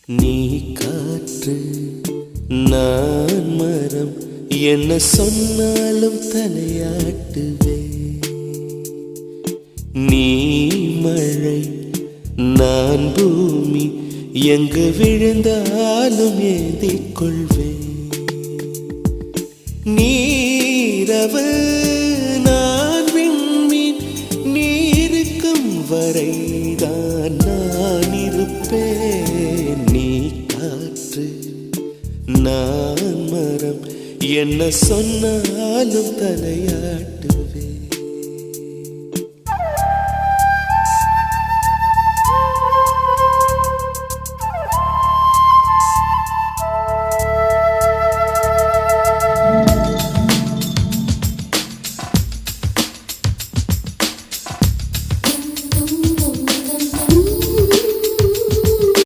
நீ காற்று நான் மரம், என்ன சொன்னாலும் தலையாட்டுவே. நீ மழை நான் பூமி, எங்கு விழுந்தாலும் ஏந்திக் கொள்வேன். நீரவு நான் விண்மீன், நீருக்கும் வரைதான் நான் இருப்பேன். நீ காற்று நான் மரம், என்ன சொன்னாலும் தலையாட்டு.